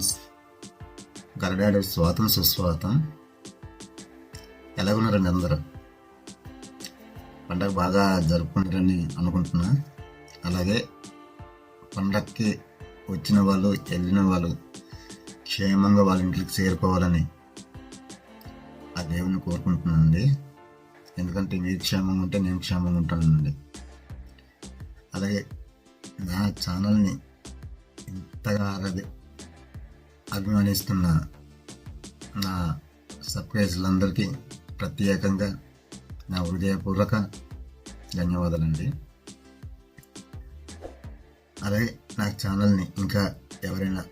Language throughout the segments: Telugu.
ఫ్రెండ్స్, గరడాడు స్వాతం సుస్వాతం. ఎలాగున్నారండి అందరూ? పండగ బాగా జరుపుకుంటారని అనుకుంటున్నా. అలాగే పండగకి వచ్చిన వాళ్ళు వెళ్ళిన వాళ్ళు క్షేమంగా వాళ్ళ ఇంటికి చేరుకోవాలని ఆ దేవుని కోరుకుంటున్నానండి. ఎందుకంటే మీరు క్షేమంగా ఉంటే నేను క్షేమంగా ఉంటానండి. అలాగే నా ఛానల్ని ఇంతగా అభిమానిస్తున్న నా సబ్స్క్రైబర్లందరికీ ప్రత్యేకంగా నా హృదయపూర్వక ధన్యవాదాలండి. అలాగే నా ఛానల్ని ఇంకా ఎవరైనా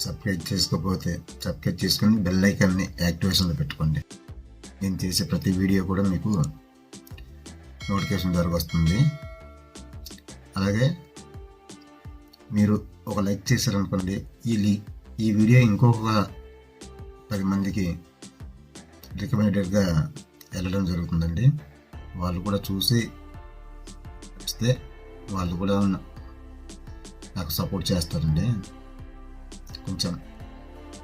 సబ్స్క్రైబ్ చేసుకోకపోతే సబ్స్క్రైబ్ చేసుకుని బెల్ ఐకాన్ని యాక్టివేషన్లో పెట్టుకోండి. నేను చేసే ప్రతి వీడియో కూడా మీకు నోటిఫికేషన్ ద్వారా వస్తుంది. అలాగే మీరు ఒక లైక్ చేశారనుకోండి, ఈ వీడియో ఇంకొక 10 మందికి రికమెండెడ్గా వెళ్ళడం జరుగుతుందండి. వాళ్ళు కూడా చూసి వస్తే వాళ్ళు కూడా నాకు సపోర్ట్ చేస్తారండి. కొంచెం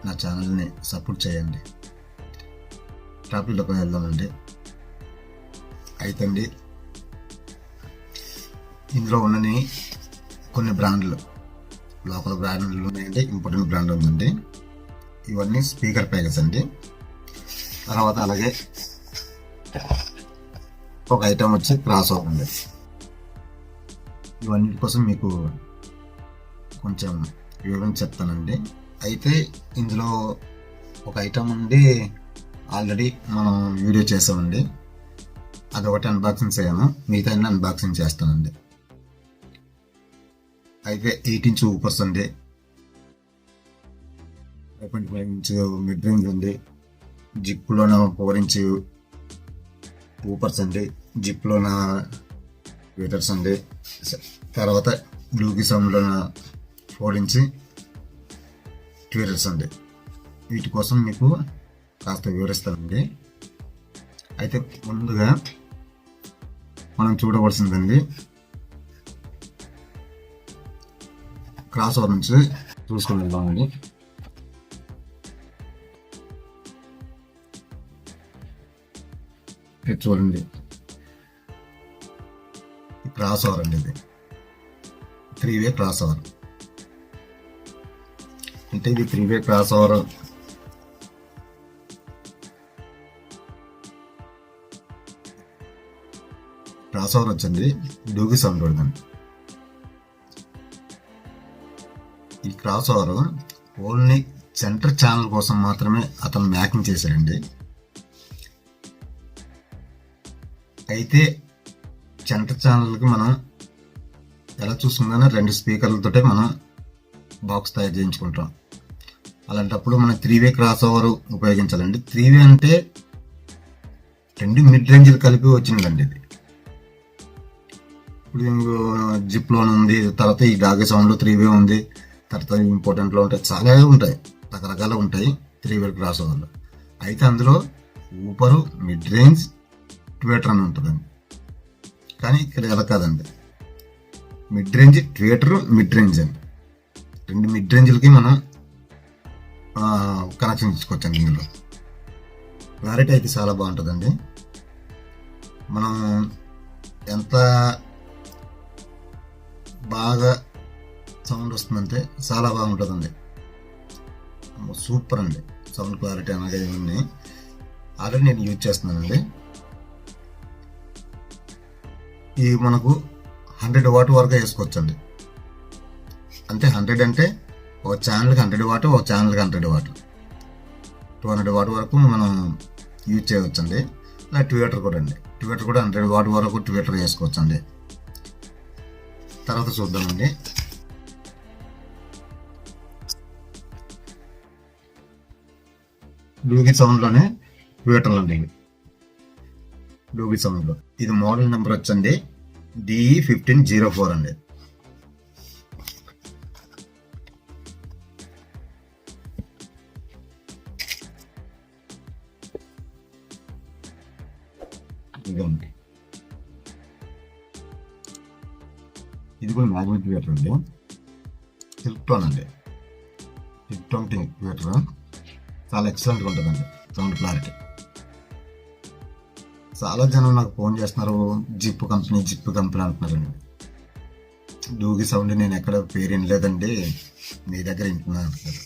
నా ఛానల్ని సపోర్ట్ చేయండి. టాపిక్లోకి వెళ్దామండి. అయితే అండి, ఇందులో ఉన్నని కొన్ని బ్రాండ్లు, లోకల్ బ్రాండ్లు ఉన్నాయండి, ఇంపార్టెంట్ బ్రాండ్ ఉందండి. ఇవన్నీ స్పీకర్ ప్యాకెట్స్ అండి. తర్వాత అలాగే ఒక ఐటమ్ వచ్చి క్రాస్ ఓవర్ అండి. ఇవన్నిటి కోసం మీకు కొంచెం వివరించి చెప్తానండి. అయితే ఇందులో ఒక ఐటమ్ ఉండి ఆల్రెడీ మనం వీడియో చేసామండి. అదొకటి అన్బాక్సింగ్ చేయను, మిగతా అన్బాక్సింగ్ చేస్తానండి. అయితే 8 ఇంచ్ ఊపర్స్ అండి, 5.5 ఇంచ్ మిడ్ రేంజ్ ఉంది, జిప్లోన 4 ఇంచ్ ఊపర్స్ అండి, జిప్లోన వీటర్స్ అండి. తర్వాత బ్లూకి సౌండ్లోన 4 ఇంచ్ ట్వీటర్స్ అండి. వీటి కోసం మీకు కాస్త వివరిస్తానండి. అయితే ముందుగా మనం చూడవలసిందండి, క్రాస్ ఓవర్ నుంచి చూసుకుని వెళ్దామండి. ఇది చూడండి, క్రాస్ ఓవర్ అండి. ఇది 3-వే క్రాస్ ఓవర్. అంటే ఇది 3-వే క్రాస్ ఓవర్. క్రాస్ ఓవర్ వచ్చింది డూగి సౌండ్ ఉందండి. ఈ cross over only centre channel కోసం మాత్రమే అతను మ్యాకింగ్ చేశాడండి. అయితే సెంటర్ ఛానల్కి మనం ఎలా చూసుకుందానే 2 స్పీకర్లతోటే మనం బాక్స్ తయారు చేయించుకుంటాం. అలాంటప్పుడు మనం 3-వే క్రాస్ ఓవర్ ఉపయోగించాలండి. 3-వే అంటే 2 మిడ్ రేంజ్లు కలిపి వచ్చిందండి. ఇది ఇప్పుడు జిప్లోనే ఉంది, తర్వాత ఈ డాగి సౌండ్లో 3-వే ఉంది, తర్వాత ఇంపార్టెంట్లో ఉంటాయి, చాలా ఉంటాయి, రకరకాలు ఉంటాయి 3-వే క్రాస్ ఓవర్లో. అయితే అందులో ఊపరు, మిడ్ రేంజ్, ట్వేటర్ అని ఉంటుందండి. కానీ ఇక్కడ ఎలా కాదండి, మిడ్ రేంజ్, ట్వేటర్, మిడ్ రేంజ్ అండి. 2 మిడ్ రేంజ్లకి మనం కనెక్షన్ ఇచ్చుకోవచ్చండి. ఇందులో క్లారిటీ అయితే చాలా బాగుంటుందండి. మనం ఎంత బాగా సౌండ్ వస్తుందంటే చాలా బాగుంటుందండి. సూపర్ అండి సౌండ్ క్లారిటీ అనేది. ఇవన్నీ ఆల్రెడీ నేను యూజ్ చేస్తున్నానండి. ఇవి మనకు 100 వాట్ వరకు వేసుకోవచ్చండి. అంటే 100 అంటే ఒక ఛానల్కి 100 వాట్, ఒక ఛానల్కి 100 వాట్, 200 వాట్ వరకు మనం యూజ్ చేయవచ్చండి. అలా ట్విటర్ కూడా అండి, ట్విటర్ కూడా 100 వాట్ వరకు ట్విటర్ వేసుకోవచ్చండి. తర్వాత చూద్దామండి. డూగి సౌండ్లోనే ట్విటర్లు అండి. డూగి సౌండ్లో ఇది మోడల్ నెంబర్ వచ్చండి DE1504 అండి. ఇదండి, ఇది కూడా మ్యాగ్నెట్ ట్విటర్ అండి, సిల్క్ టోన్ అండి. G20 ట్విట్టర్ చాలా ఎక్సలెంట్గా ఉంటుందండి సౌండ్ క్లారిటీ. చాలా జనం నాకు ఫోన్ చేస్తున్నారు, జిప్ కంపెనీ అంటున్నారండి. డూగి సౌండ్ నేను ఎక్కడ పేరు వినలేదండి, మీ దగ్గర వింటున్నాను అంటున్నారు.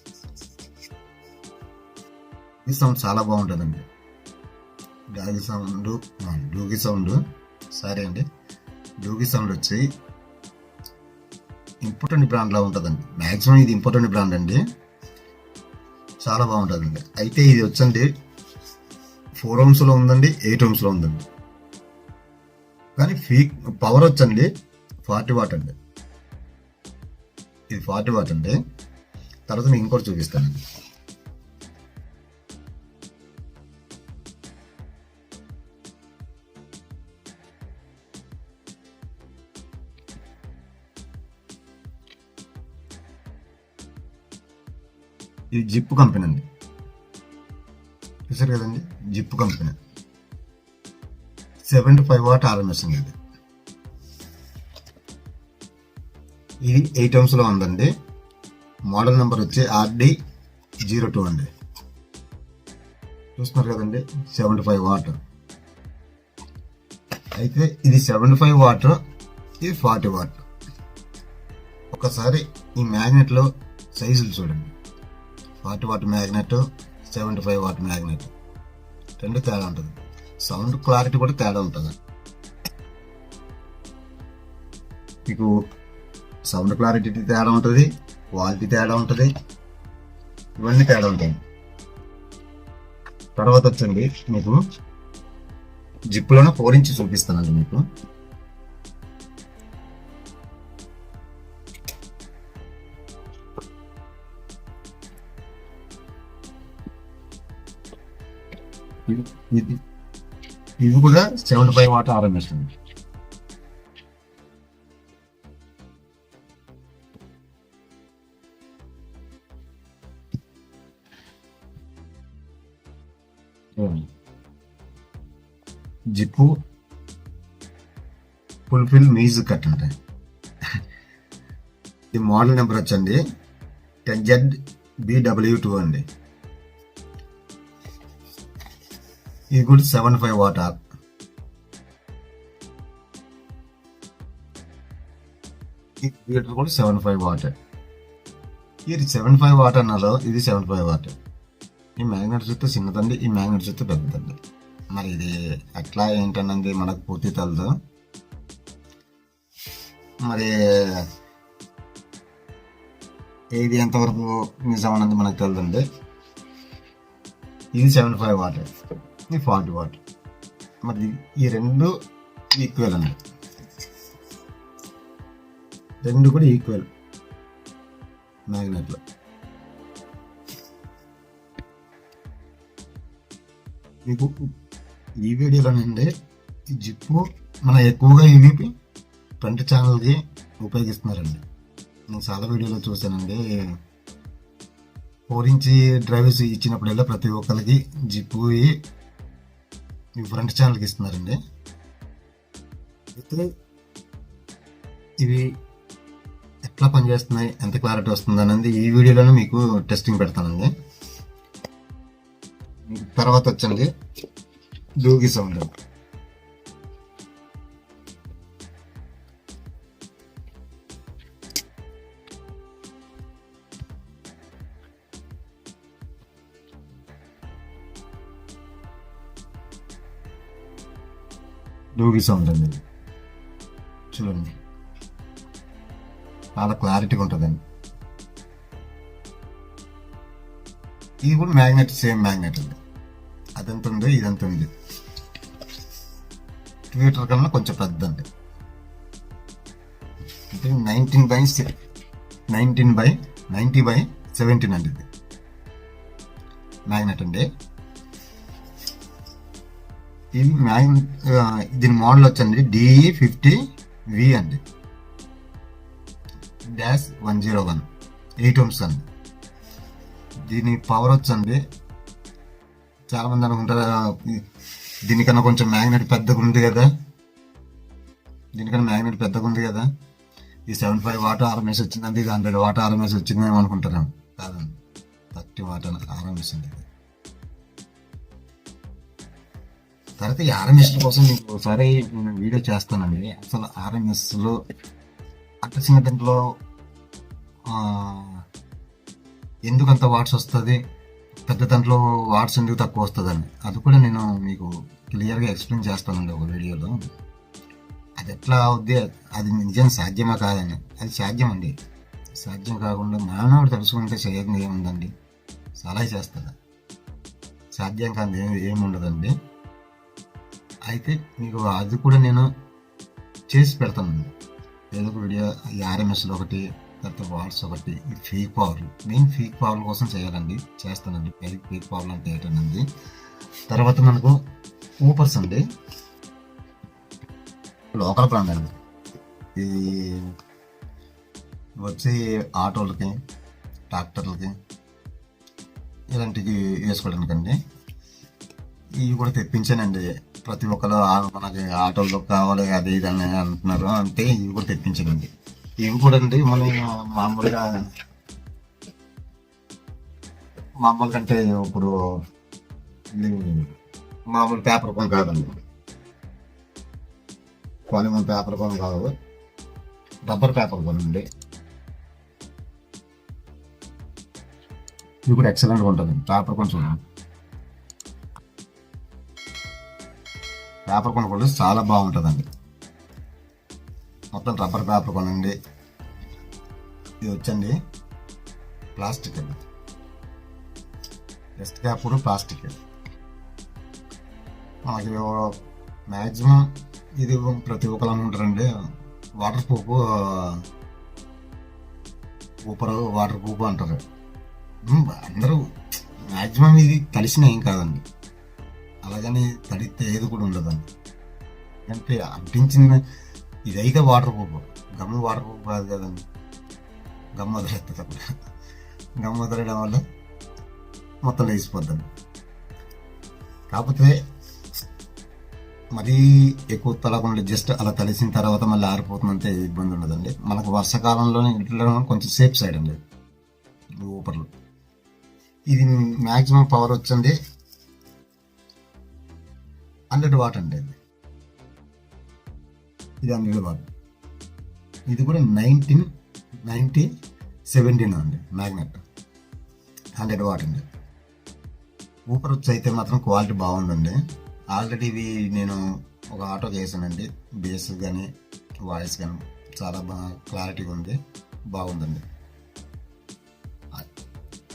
ఈ సౌండ్ చాలా బాగుంటుందండి. డూగి సౌండ్ సరే అండి. డూగి సౌండ్ వచ్చి ఇంపార్టెంట్ బ్రాండ్ లా ఉంటుందండి. మ్యాక్సిమం ఇది ఇంపార్టెంట్ బ్రాండ్ అండి, చాలా బాగుంటుందండి. అయితే ఇది వచ్చండి 4 ohms లో ఉందండి, 8 ohms లో ఉందండి. కానీ పవర్ వచ్చండి 40 వాట్ అండి. ఇది 40 వాట్ అండి. తర్వాత మీకు ఇంకోటి చూపిస్తానండి. ఇది జిప్ కంపెనీ అండి, చూసారు కదండి. జిప్ కంపెనీ 75 వాట్ RMS అండి. ఇది 8 ohms లో ఉందండి. మోడల్ నెంబర్ వచ్చి RD02 అండి. చూస్తున్నారు కదండి, 75 వాట్. అయితే ఇది 75 వాట్, ఇది 40 వాట్. ఒకసారి ఈ మ్యాగ్నెట్ లో సైజులు చూడండి. 40 వాట్ మ్యాగ్నెట్, 75 వాట్ మ్యాగ్నెట్, రెండు తేడా ఉంటుంది. సౌండ్ క్లారిటీ కూడా తేడా ఉంటుంది. మీకు సౌండ్ క్లారిటీ తేడా ఉంటుంది, క్వాలిటీ తేడా ఉంటుంది, ఇవన్నీ తేడా ఉంటాయి. తర్వాత వచ్చండి మీకు జిప్లోనే 4 inch చూపిస్తానండి మీకు. ఇది కూడా 75 వాట్ RMS అండి. జిప్పు ఫుల్ఫిల్ మ్యూజిక్ కట్ ఉంటాయి. ఈ మోడల్ నెంబర్ వచ్చండి 10ZBW2 అండి. ఇది కూడా 75 వాట్ ఆర్. ఈ థియేటర్ కూడా 75 వాట్. ఇది 75 వాట్ అన్నారు, ఇది 75 వాట్. ఈ మ్యాగ్నెట్ చూస్తే చిన్నదండి, ఈ మ్యాగ్నెట్ చూస్తే పెద్దదండి. మరి ఇది ఎట్లా ఏంటన్నది మనకు పూర్తి తెలదు. మరి ఇది ఎంతవరకు నిజం అన్నది మనకు తెలియదండి. ఇది 75 వాట్, ఇది 40 వాట్. మరి ఈ రెండు ఈక్వల్ అండి, రెండు కూడా ఈక్వల్ మ్యాగ్నెట్లో. మీకు ఈ వీడియోలోనండి ఈ జిప్పు మన ఎక్కువగా ఇవి 20 ఛానల్కి ఉపయోగిస్తున్నారండి. నేను చాలా వీడియోలో చూశానండి. 4 inch డ్రైవ్స్ ఇచ్చినప్పుడల్లా ప్రతి ఒక్కరికి జిప్పు ఈ ఫ్రంట్ ఛానల్కి ఇస్తున్నారండి. అయితే ఇవి ఎట్లా పనిచేస్తున్నాయి, ఎంత క్లారిటీ వస్తుంది అనేది ఈ వీడియోలోనే మీకు టెస్టింగ్ పెడతానండి. తర్వాత వచ్చండి డూగి సౌండ్. డూగి సౌండ్ అండి, చూడండి చాలా క్లారిటీగా ఉంటుందండి. ఇది కూడా మ్యాగ్నెట్, సేమ్ మ్యాగ్నెట్ అండి. అదంత ఉంది, ఇదంత ఉంది. ట్విట్టర్ కన్నా కొంచెం పెద్ద అండి. 90/17 అండి. ఇది మ్యాగ్నెట్ అండి. ఇది దీని మోడల్ వచ్చండి DE50V అండి, -101 8 ohms అండి. దీని పవర్ వచ్చండి, చాలా మంది అనుకుంటారు దీనికన్నా కొంచెం మ్యాగ్నెట్ పెద్దగా ఉంది కదా, ఈ 75 వాట్ RMS వచ్చిందండి, ఇది 100 వాట్ RMS వచ్చిందేమో అనుకుంటారు. కాదండి, 30 వాట్ RMS అండి ఇది. తర్వాత ఈ RMS కోసం మీకు ఒకసారి నేను వీడియో చేస్తానండి. అసలు RMSలో అంత చిన్న దాంట్లో ఎందుకంత వాట్స్ వస్తుంది, పెద్ద దాంట్లో వాట్స్ ఎందుకు తక్కువ వస్తుందని అది కూడా నేను మీకు క్లియర్గా ఎక్స్ప్లెయిన్ చేస్తానండి ఒక వీడియోలో. అది ఎట్లా అవుద్ది, అది నిజం సాధ్యమా కాదని. అది సాధ్యం అండి. సాధ్యం కాకుండా మానవుడు తెలుసుకుంటే చేయకుండా ఏముందండి, చాలా చేస్తుంది. సాధ్యం కాదు ఏముండదండి. అయితే మీకు అది కూడా నేను చేసి పెడతానండి. ఏదో ఒక వీడియో ఈ RMSలో ఒకటి, తర్వాత వాట్స్ ఒకటి, ఈ ఫీక్ పవర్లు, మెయిన్ ఫీక్ పవర్ల కోసం చేయాలండి, చేస్తానండి. ఫీక్ పవర్లు అంటే ఏంటండి. తర్వాత మనకు ఊపర్స్ అండి, లోకల్ బ్రాండ్ అండి. ఇది వచ్చి ఆటోలకి, ట్రాక్టర్లకి ఇలాంటివి వేసుకోవడానికండి. ఇవి కూడా తెప్పించానండి. ప్రతి ఒక్కరు మనకి ఆటోల్లో కావాలి అది ఇది అని అంటున్నారు, అంటే ఇవి కూడా తెప్పించానండి. ఇవి కూడా అండి మనం మామూలుగా అంటే ఇప్పుడు ఇది మామూలు పేపర్ కొన కాదండి, పాలిమర్ పేపర్ కొన కాదు, రబ్బర్ పేపర్ కొనండి. ఇది కూడా ఎక్సలెంట్గా ఉంటుంది. పేపర్ కొంచెం పేపర్ కొనుక్కుంటే చాలా బాగుంటుందండి. మొత్తం రబ్బర్ పేపర్ కొనండి. ఇది వచ్చండి ప్లాస్టిక్ అండి, డస్ట్ పేపర్ ప్లాస్టిక్. మనకి మ్యాక్సిమం ఇది ప్రతి ఒక్కరు అనుకుంటారండి వాటర్ ప్రూఫ్, వాటర్ ప్రూఫ్ అంటారు అందరూ. మ్యాక్సిమం ఇది తడిసిన ఏం కాదండి, అలాగని తడితే ఏది కూడా ఉండదండి. అంటే అంటించిన ఇదైతే వాటర్ ప్రూఫ్, గమ్ము వాటర్ ప్రూఫ్ కాదు కదండి. గమ్ము వదిలేస్తుంది అప్పుడు, గమ్ము వదిలేయడం వల్ల మొత్తం లేచిపోద్దండి. కాకపోతే మరీ ఎక్కువ తలకుండా జస్ట్ అలా తలిసిన తర్వాత మళ్ళీ ఆరిపోతుందంటే ఇబ్బంది ఉండదండి. మనకు వర్షాకాలంలోనే ఇంట్లో కొంచెం సేఫ్ సైడ్ అండి ఊపర్లు. ఇది మ్యాక్సిమం పవర్ వచ్చింది 100 వాట్ అండి. ఇది 100 వాట్. ఇది కూడా 1917 అండి మ్యాగ్నెట్, 100 వాట్ అండి. ఊపర్ వచ్చి అయితే మాత్రం క్వాలిటీ బాగుందండి. ఆల్రెడీ ఇవి నేను ఒక ఆటో చేశానండి, బేస్ కానీ వాయిస్ కానీ చాలా బాగా క్లారిటీగా ఉంది, బాగుందండి.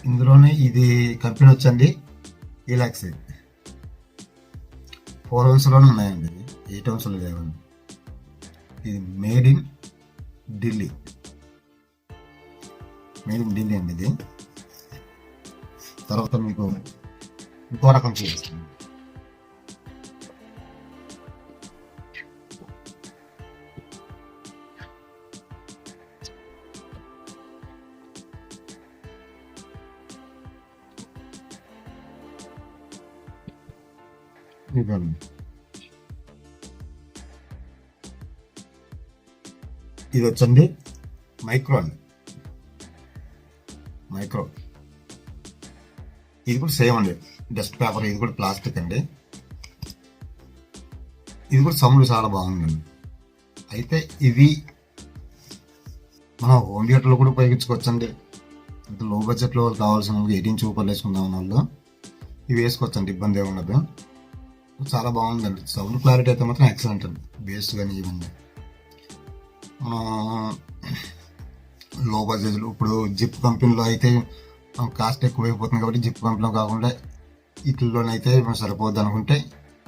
ఇందులోనే ఇది కంపెనీ వచ్చండి ఇలాక్సీ. 4 ounceలోనే ఉన్నాయండి, ఇది 8 ounceలు లేవండి. ఇది మేడ్ ఇన్ ఢిల్లీ, అండి ఇది. తర్వాత మీకు ఇంకో రకం చూపిస్తాను. ఇది వచ్చండి మైక్రో అండి, మైక్రో. ఇది కూడా సేమ్ అండి, డస్ట్ పేపర్. ఇది కూడా ప్లాస్టిక్ అండి. ఇది కూడా సౌండ్ చాలా బాగుందండి. అయితే ఇవి మనం హోమ్ థియేటర్లో కూడా ఉపయోగించుకోవచ్చండి. అంటే లో బడ్జెట్లో కావాల్సిన 18 చూపర్లు వేసుకుందాం వాళ్ళు ఇవి వేసుకోవచ్చండి, ఇబ్బంది ఏమి ఉండదు. చాలా బాగుందండి. సౌండ్ క్లారిటీ అయితే మాత్రం ఎక్సలెంట్ అండి, బేస్ కానీ ఇవన్నీ. మనం లో బడ్జెట్లో ఇప్పుడు జిప్ కంపెనీలో అయితే కాస్ట్ ఎక్కువైపోతుంది కాబట్టి జిప్ కంపెనీలో కాకుండా వీటిల్లోనైతే సరిపోద్ది అనుకుంటే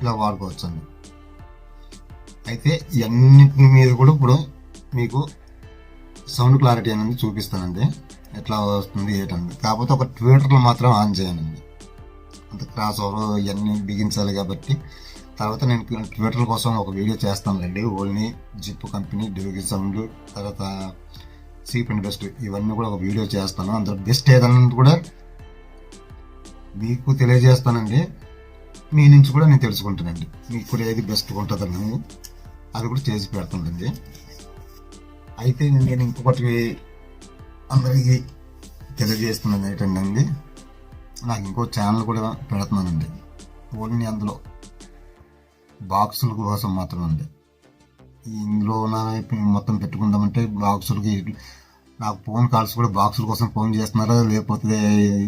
ఇలా వాడుకోవచ్చు అండి. అయితే ఇవన్నిటి మీద కూడా ఇప్పుడు మీకు సౌండ్ క్లారిటీ అనేది చూపిస్తానండి, ఎట్లా వస్తుంది ఏంటండి. కాకపోతే ఒక ట్విట్టర్లో మాత్రం ఆన్ చేయనండి, అంత క్రాస్ ఓవర్ ఇవన్నీ బిగించాలి కాబట్టి. తర్వాత నేను ట్విట్టర్ కోసం ఒక వీడియో చేస్తానులేండి, ఓన్లీ జిప్ కంపెనీ, డివిగి సౌండ్, తర్వాత చీప్ అండ్ బెస్ట్ ఇవన్నీ కూడా ఒక వీడియో చేస్తాను. అందులో బెస్ట్ ఏదన్నది కూడా మీకు తెలియజేస్తానండి, మీ నుంచి కూడా నేను తెలుసుకుంటానండి. మీకు కూడా ఏది బెస్ట్ ఉంటుందని అది కూడా చేసి పెడతానండి. అయితే నేను ఇంకొకటి అందరికీ తెలియజేస్తున్నాను ఏంటండి, నాకు ఇంకో ఛానల్ కూడా పెడుతున్నానండి. ఓన్లీ అందులో బాక్సుల కోసం మాత్రం అండి. ఇందులో మొత్తం పెట్టుకుందామంటే బాక్సులకి నాకు ఫోన్ కాల్స్ కూడా బాక్సుల కోసం ఫోన్ చేస్తున్నారా లేకపోతే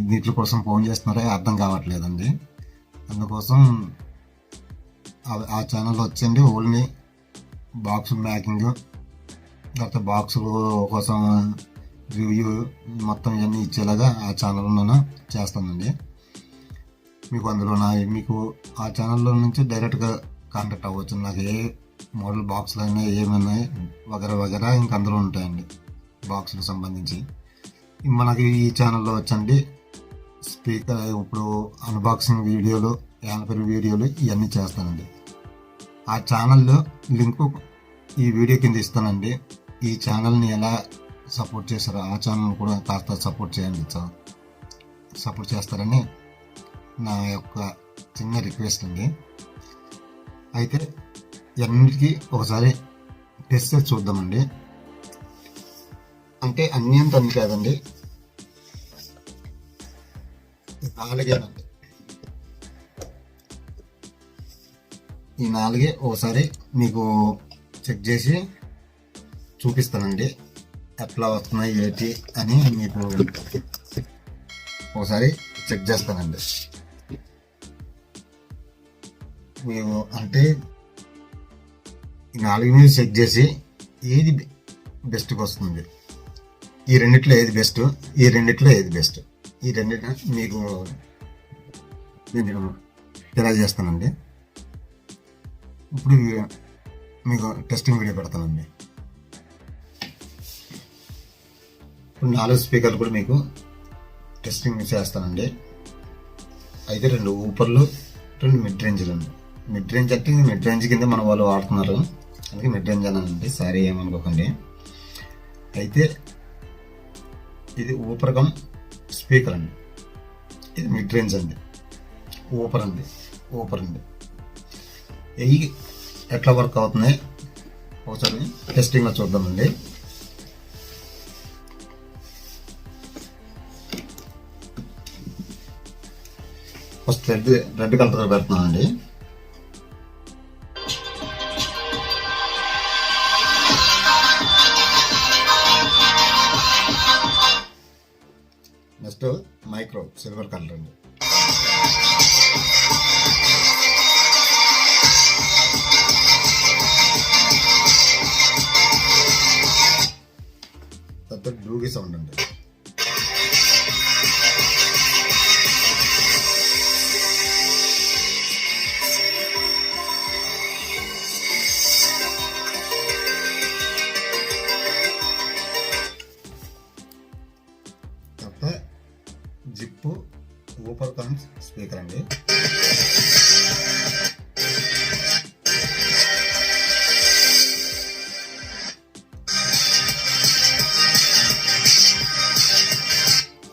వీటి కోసం ఫోన్ చేస్తున్నారా అర్థం కావట్లేదండి. అందుకోసం ఆ ఛానల్ వచ్చండి ఓన్లీ బాక్స్ మ్యాకింగ్, తర్వాత బాక్సుల కోసం రివ్యూ మొత్తం ఇవన్నీ ఇచ్చేలాగా ఆ ఛానల్లోనే చేస్తానండి. మీకు అందులో మీకు ఆ ఛానల్లో నుంచి డైరెక్ట్గా కాంటాక్ట్ అవ్వచ్చు. నాకు ఏ మోడల్ బాక్సులు అయినా ఏమైనా వగర ఇంక అందులో ఉంటాయండి బాక్సులకు సంబంధించి. మనకి ఈ ఛానల్లో వచ్చండి స్పీకర్, ఇప్పుడు అన్బాక్సింగ్ వీడియోలు, యాన్పర్ వీడియోలు ఇవన్నీ చేస్తానండి. ఆ ఛానల్లో లింకు ఈ వీడియో కింద ఇస్తానండి. ఈ ఛానల్ని ఎలా సపోర్ట్ చేస్తారో ఆ ఛానల్ కూడా కాస్త సపోర్ట్ చేయండి, సపోర్ట్ చేస్తారని నా యొక్క చిన్న రిక్వెస్ట్ అండి. అయితే అన్నిటికీ ఒకసారి టెస్ట్ చేసి చూద్దామండి. అంటే అన్ని కాదండి, 4 ఈ 4 ఒకసారి మీకు చెక్ చేసి చూపిస్తానండి. ఎట్లా వస్తున్నాయి ఏంటి అని మీకు ఒకసారి చెక్ చేస్తానండి. మేము అంటే ఈ 4 చెక్ చేసి ఏది బెస్ట్గా వస్తుంది, ఈ రెండిట్లో ఏది బెస్ట్, ఈ రెండిట్లో ఏది బెస్ట్, ఈ రెండిట్లో మీకు నేను తెలియజేస్తానండి. ఇప్పుడు మీకు టెస్టింగ్ వీడియో పెడతానండి. ఇప్పుడు 4 స్పీకర్లు కూడా మీకు టెస్టింగ్ చేస్తానండి. అయితే 2 ఊపర్లు, 2 మిడ్ రేంజ్లు అండి. మిడ్ రేంజ్ అంటే మిడ్ రేంజ్ కింద మన వాళ్ళు వాడుతున్నారు, అందుకే మిడ్ రేంజ్ అనండి, సారీ ఏమనుకోకండి. అయితే ఇది ఊపర్ కమ్ స్పీకర్ అండి, ఇది మిడ్ రేంజ్ అండి, ఊపర్ అండి. ఇవి ఎట్లా వర్క్ అవుతున్నాయి ఒకసారి టెస్టింగ్లో చూద్దామండి. ఫస్ట్ రెడ్ కలర్తో పెడుతున్నానండి. నెక్స్ట్ మైక్రో సిల్వర్ కలర్ అండి. తర్వాత డూగి సౌండ్ అండి. జిప్పు ఊపర్ కమ్స్ స్పీకర్ అండి.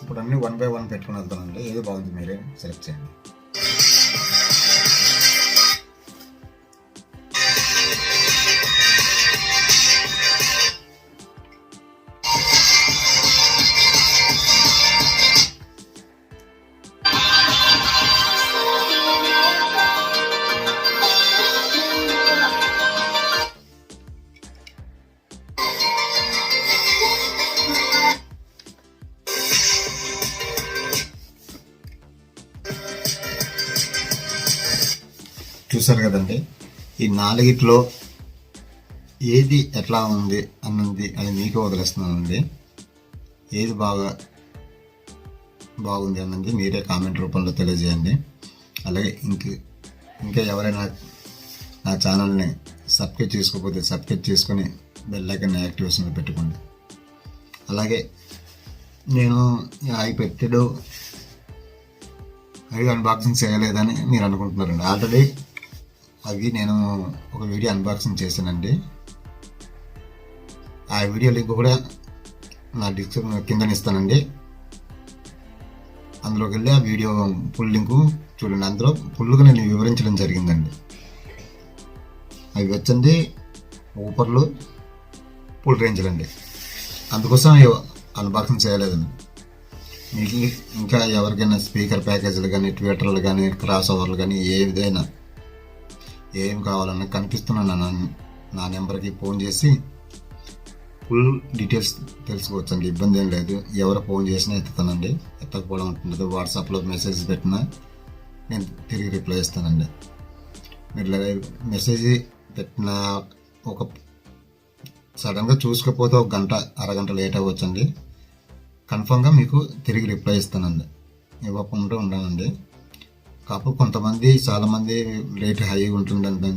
ఇప్పుడు అన్ని 1 by 1 పెట్టుకుని వెళ్తానండి. ఏది బాగుంది మీరే సెలెక్ట్ చేయండి. చూసారు కదండి, ఈ 4 ఏది ఎట్లా ఉంది అన్నది అది మీకు వదిలేస్తున్నానండి. ఏది బాగుంది అన్నది మీరే కామెంట్ రూపంలో తెలియజేయండి. అలాగే ఇంకా ఎవరైనా నా ఛానల్ని సబ్స్క్రైబ్ చేసుకోకపోతే సబ్స్క్రైబ్ చేసుకొని బెల్ ఐకాన్ యాక్టివేషన్లో పెట్టుకోండి. అలాగే నేను పెట్టాడు అవి అన్బాక్సింగ్ చేయలేదని మీరు అనుకుంటున్నారండి. ఆల్రెడీ అవి నేను ఒక వీడియో అన్బాక్సింగ్ చేశానండి. ఆ వీడియో లింక్ కూడా నా డిస్క్రిప్షన్ కింద ఇస్తానండి. అందులోకి వెళ్ళి ఆ వీడియో ఫుల్ లింకు చూడండి. అందులో ఫుల్గా నేను వివరించడం జరిగిందండి. అవి వచ్చండి ఊపర్లు, ఫుల్ రేంజ్లు అండి. అందుకోసం అన్బాక్సింగ్ చేయలేదండి. మీకు ఇంకా ఎవరికైనా స్పీకర్ ప్యాకేజీలు కానీ ట్విట్టర్లు కానీ క్రాస్ ఓవర్లు కానీ ఏదైనా ఏం కావాలన్నా కనిపిస్తున్న నా నెంబర్కి ఫోన్ చేసి ఫుల్ డీటెయిల్స్ తెలుసుకోవచ్చండి. ఇబ్బంది ఏం లేదు. ఎవరు ఫోన్ చేసినా ఎత్తుతానండి. ఎత్తకపోవడం ఉంటుంది. వాట్సాప్లో మెసేజ్ పెట్టినా నేను తిరిగి రిప్లై ఇస్తానండి. మీరు మెసేజ్ పెట్టిన ఒక సడన్గా చూసుకోకపోతే ఒక గంట అరగంట లేట్ అవ్వచ్చండి. కన్ఫామ్గా మీకు తిరిగి రిప్లై ఇస్తానండి. ఇవ్వకుండా ఉండనండి. కాకపోతే కొంతమంది చాలామంది రేట్ హై ఉంటుందండి,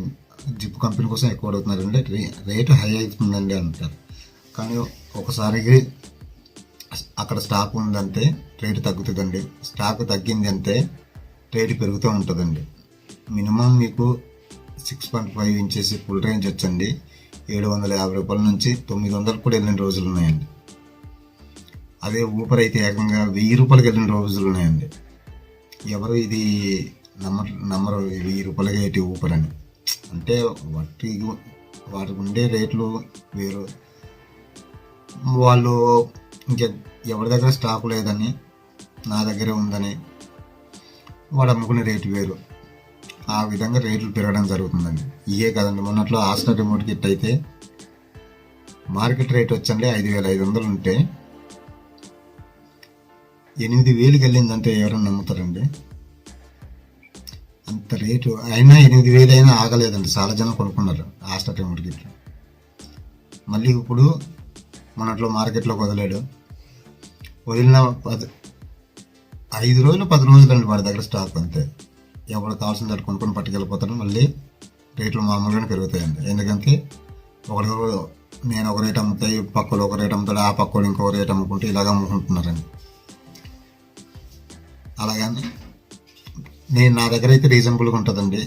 జిప్ కంపెనీ కోసం ఎక్కువ అడుగుతున్నారండి. రేటు హై అవుతుందండి అంటారు. కానీ ఒకసారికి అక్కడ స్టాక్ ఉందంటే రేటు తగ్గుతుందండి. స్టాక్ తగ్గింది అంటే రేటు పెరుగుతూ ఉంటుందండి. మినిమం మీకు 6.5 ఇంచెస్ ఫుల్ రేంజ్ వచ్చండి 750 రూపాయల నుంచి 900 కూడా వెళ్ళిన రోజులు ఉన్నాయండి. అదే ఊపర్ అయితే ఏకంగా 1000 రూపాయలకి వెళ్ళిన రోజులు ఉన్నాయండి. ఎవరు ఇది నమ్మరు 1000 రూపాయలకి ఏంటి ఊపర్ అని. అంటే వాటికి ఉండే రేట్లు వేరు. వాళ్ళు ఇంక ఎవరి దగ్గర స్టాక్ లేదని నా దగ్గరే ఉందని వాడు అమ్ముకునే రేటు వేరు. ఆ విధంగా రేట్లు పెరగడం జరుగుతుందండి. ఇయే కదండి, మొన్నట్లో ఆస్టర్ రిమోట్ కిట్ అయితే మార్కెట్ రేట్ వచ్చండి 5500 ఉంటే 8000కి వెళ్ళిందంటే ఎవరైనా నమ్ముతారండి? అంత రేటు అయినా 8000 అయినా ఆగలేదండి. చాలా జనం కొనుక్కున్నారు ఆస్టర్ రిమోట్ కిట్. మళ్ళీ ఇప్పుడు మొన్నట్లో మార్కెట్లోకి వదిలిన 5 రోజులు 10 రోజులు అండి వాడి దగ్గర స్టాక్. అంతే, ఎవరు కావాల్సిన దాన్ని కొనుక్కొని పట్టుకెళ్ళిపోతారు. మళ్ళీ రేట్లు మామూలుగానే పెరుగుతాయండి. ఎందుకంటే నేను ఒక రేట్ అమ్ముతాయి, పక్కలో ఒక రేట్ అమ్ముతాడు, ఆ పక్కలో ఇంకో రేట్ అమ్ముకుంటే ఇలాగ అమ్ముకుంటున్నారండి. అలాగని నా దగ్గర అయితే రీజనబుల్గా ఉంటుందండి.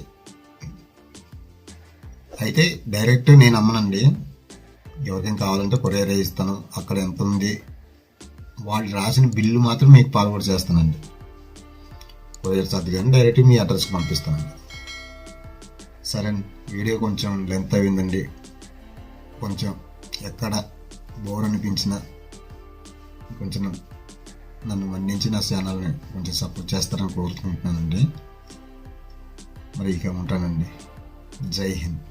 అయితే డైరెక్ట్ నేను అమ్మనండి. ఎవరికైనా కావాలంటే కొరియర్ ఇస్తాను. అక్కడ ఎంత ఉంది వాళ్ళు రాసిన బిల్లు మాత్రం మీకు ఫార్వర్డ్ చేస్తానండి. కొరియర్ ఛార్జ్ కానీ డైరెక్ట్ మీ అడ్రస్కి పంపిస్తానండి. సరే, వీడియో కొంచెం లెంత్ అయిందండి. కొంచెం ఎక్కడ బోర్ అనిపించినా కొంచెం నన్ను మన్నించి నా ఛానల్ని కొంచెం సపోర్ట్ చేస్తారని కోరుకుంటున్నానండి. మరి ఇక ఉంటానండి. జై హింద్.